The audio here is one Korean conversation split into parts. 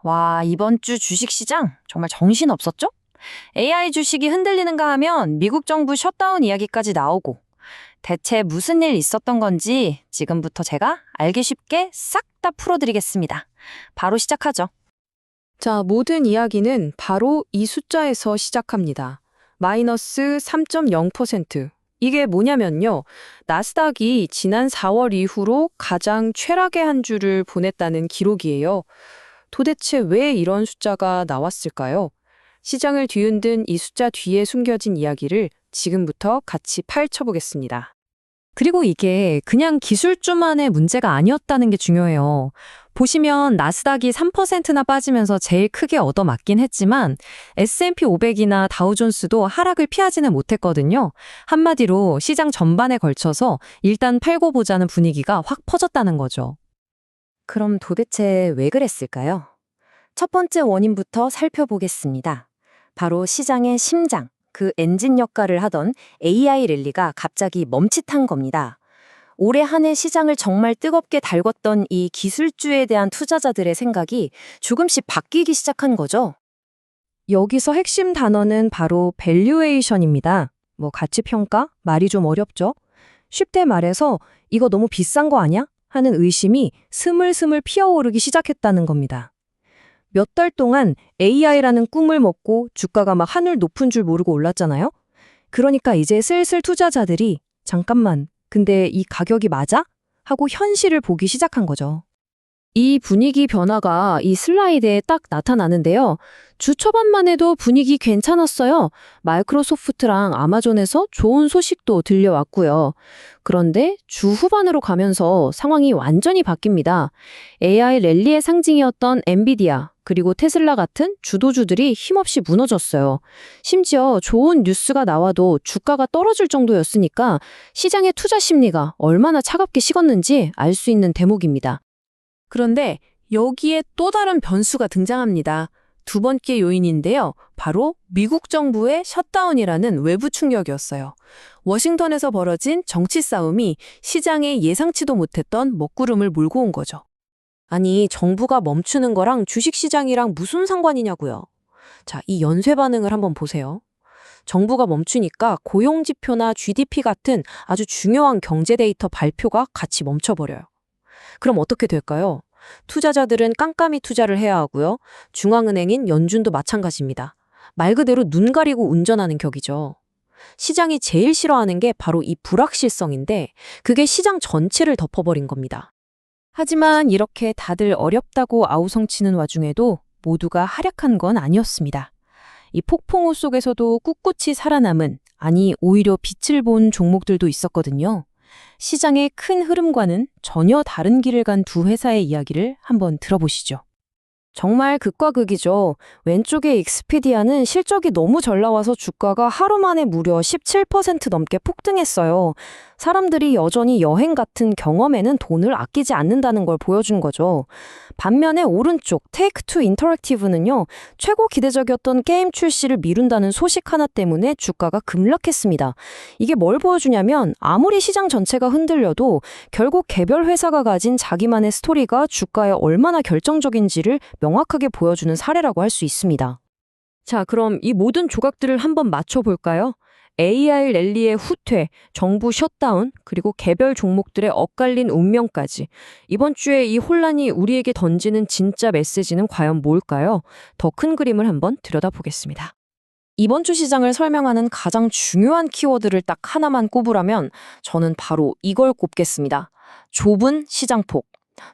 와, 이번 주 주식시장 정말 정신없었죠? AI 주식이 흔들리는가 하면 미국 정부 셧다운 이야기까지 나오고 대체 무슨 일 있었던 건지 지금부터 제가 알기 쉽게 싹 다 풀어드리겠습니다. 바로 시작하죠. 자, 모든 이야기는 바로 이 숫자에서 시작합니다. 마이너스 3.0%. 이게 뭐냐면요. 나스닥이 지난 4월 이후로 가장 최악의 한 주를 보냈다는 기록이에요. 도대체 왜 이런 숫자가 나왔을까요? 시장을 뒤흔든 이 숫자 뒤에 숨겨진 이야기를 지금부터 같이 파헤쳐보겠습니다. 그리고 이게 그냥 기술주만의 문제가 아니었다는 게 중요해요. 보시면 나스닥이 3%나 빠지면서 제일 크게 얻어맞긴 했지만 S&P 500이나 다우존스도 하락을 피하지는 못했거든요. 한마디로 시장 전반에 걸쳐서 일단 팔고 보자는 분위기가 확 퍼졌다는 거죠. 그럼 도대체 왜 그랬을까요? 첫 번째 원인부터 살펴보겠습니다. 바로 시장의 심장, 그 엔진 역할을 하던 AI 랠리가 갑자기 멈칫한 겁니다. 올해 한 해 시장을 정말 뜨겁게 달궜던 이 기술주에 대한 투자자들의 생각이 조금씩 바뀌기 시작한 거죠. 여기서 핵심 단어는 바로 밸류에이션입니다. 가치평가? 말이 좀 어렵죠? 쉽게 말해서 이거 너무 비싼 거 아니야? 하는 의심이 스물스물 피어오르기 시작했다는 겁니다. 몇 달 동안 AI라는 꿈을 먹고 주가가 막 하늘 높은 줄 모르고 올랐잖아요? 그러니까 이제 슬슬 투자자들이 잠깐만, 근데 이 가격이 맞아? 하고 현실을 보기 시작한 거죠. 이 분위기 변화가 이 슬라이드에 딱 나타나는데요. 주 초반만 해도 분위기 괜찮았어요. 마이크로소프트랑 아마존에서 좋은 소식도 들려왔고요. 그런데 주 후반으로 가면서 상황이 완전히 바뀝니다. AI 랠리의 상징이었던 엔비디아, 그리고 테슬라 같은 주도주들이 힘없이 무너졌어요. 심지어 좋은 뉴스가 나와도 주가가 떨어질 정도였으니까 시장의 투자 심리가 얼마나 차갑게 식었는지 알 수 있는 대목입니다. 그런데 여기에 또 다른 변수가 등장합니다. 두 번째 요인인데요. 바로 미국 정부의 셧다운이라는 외부 충격이었어요. 워싱턴에서 벌어진 정치 싸움이 시장에 예상치도 못했던 먹구름을 몰고 온 거죠. 아니, 정부가 멈추는 거랑 주식시장이랑 무슨 상관이냐고요. 자, 이 연쇄 반응을 한번 보세요. 정부가 멈추니까 고용지표나 GDP 같은 아주 중요한 경제 데이터 발표가 같이 멈춰버려요. 그럼 어떻게 될까요? 투자자들은 깜깜이 투자를 해야 하고요. 중앙은행인 연준도 마찬가지입니다. 말 그대로 눈 가리고 운전하는 격이죠. 시장이 제일 싫어하는 게 바로 이 불확실성인데 그게 시장 전체를 덮어버린 겁니다. 하지만 이렇게 다들 어렵다고 아우성치는 와중에도 모두가 활약한 건 아니었습니다. 이 폭풍우 속에서도 꿋꿋이 살아남은, 아니 오히려 빛을 본 종목들도 있었거든요. 시장의 큰 흐름과는 전혀 다른 길을 간 두 회사의 이야기를 한번 들어보시죠. 정말 극과 극이죠. 왼쪽의 익스피디아는 실적이 너무 잘 나와서 주가가 하루 만에 무려 17% 넘게 폭등했어요. 사람들이 여전히 여행 같은 경험에는 돈을 아끼지 않는다는 걸 보여준 거죠. 반면에 오른쪽 테이크2 인터랙티브는요. 최고 기대적이었던 게임 출시를 미룬다는 소식 하나 때문에 주가가 급락했습니다. 이게 뭘 보여주냐면 아무리 시장 전체가 흔들려도 결국 개별 회사가 가진 자기만의 스토리가 주가에 얼마나 결정적인지를 명확하게 보여주는 사례라고 할 수 있습니다. 자, 그럼 이 모든 조각들을 한번 맞춰볼까요? AI 랠리의 후퇴, 정부 셧다운, 그리고 개별 종목들의 엇갈린 운명까지. 이번 주에 이 혼란이 우리에게 던지는 진짜 메시지는 과연 뭘까요? 더 큰 그림을 한번 들여다보겠습니다. 이번 주 시장을 설명하는 가장 중요한 키워드를 딱 하나만 꼽으라면 저는 바로 이걸 꼽겠습니다. 좁은 시장폭.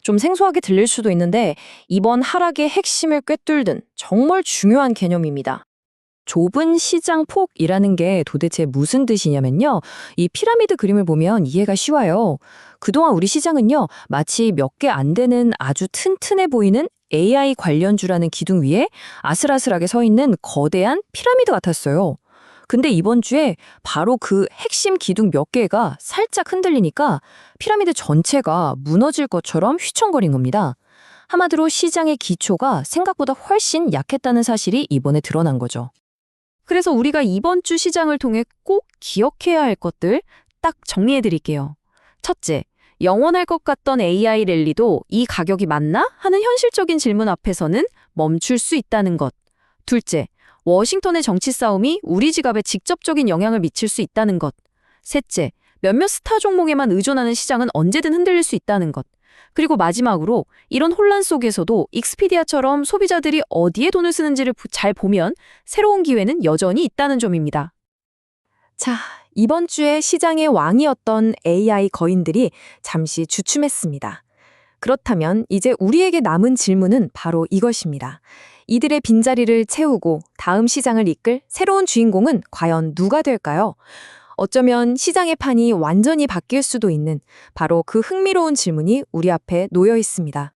좀 생소하게 들릴 수도 있는데 이번 하락의 핵심을 꿰뚫는 정말 중요한 개념입니다. 좁은 시장 폭이라는 게 도대체 무슨 뜻이냐면요. 이 피라미드 그림을 보면 이해가 쉬워요. 그동안 우리 시장은요. 마치 몇 개 안 되는 아주 튼튼해 보이는 AI 관련주라는 기둥 위에 아슬아슬하게 서 있는 거대한 피라미드 같았어요. 근데 이번 주에 바로 그 핵심 기둥 몇 개가 살짝 흔들리니까 피라미드 전체가 무너질 것처럼 휘청거린 겁니다. 한마디로 시장의 기초가 생각보다 훨씬 약했다는 사실이 이번에 드러난 거죠. 그래서 우리가 이번 주 시장을 통해 꼭 기억해야 할 것들 딱 정리해 드릴게요. 첫째, 영원할 것 같던 AI 랠리도 이 가격이 맞나? 하는 현실적인 질문 앞에서는 멈출 수 있다는 것. 둘째, 워싱턴의 정치 싸움이 우리 지갑에 직접적인 영향을 미칠 수 있다는 것. 셋째, 몇몇 스타 종목에만 의존하는 시장은 언제든 흔들릴 수 있다는 것. 그리고 마지막으로 이런 혼란 속에서도 익스피디아처럼 소비자들이 어디에 돈을 쓰는지를 잘 보면 새로운 기회는 여전히 있다는 점입니다. 자, 이번 주에 시장의 왕이었던 AI 거인들이 잠시 주춤했습니다. 그렇다면 이제 우리에게 남은 질문은 바로 이것입니다. 이들의 빈자리를 채우고 다음 시장을 이끌 새로운 주인공은 과연 누가 될까요? 어쩌면 시장의 판이 완전히 바뀔 수도 있는 바로 그 흥미로운 질문이 우리 앞에 놓여 있습니다.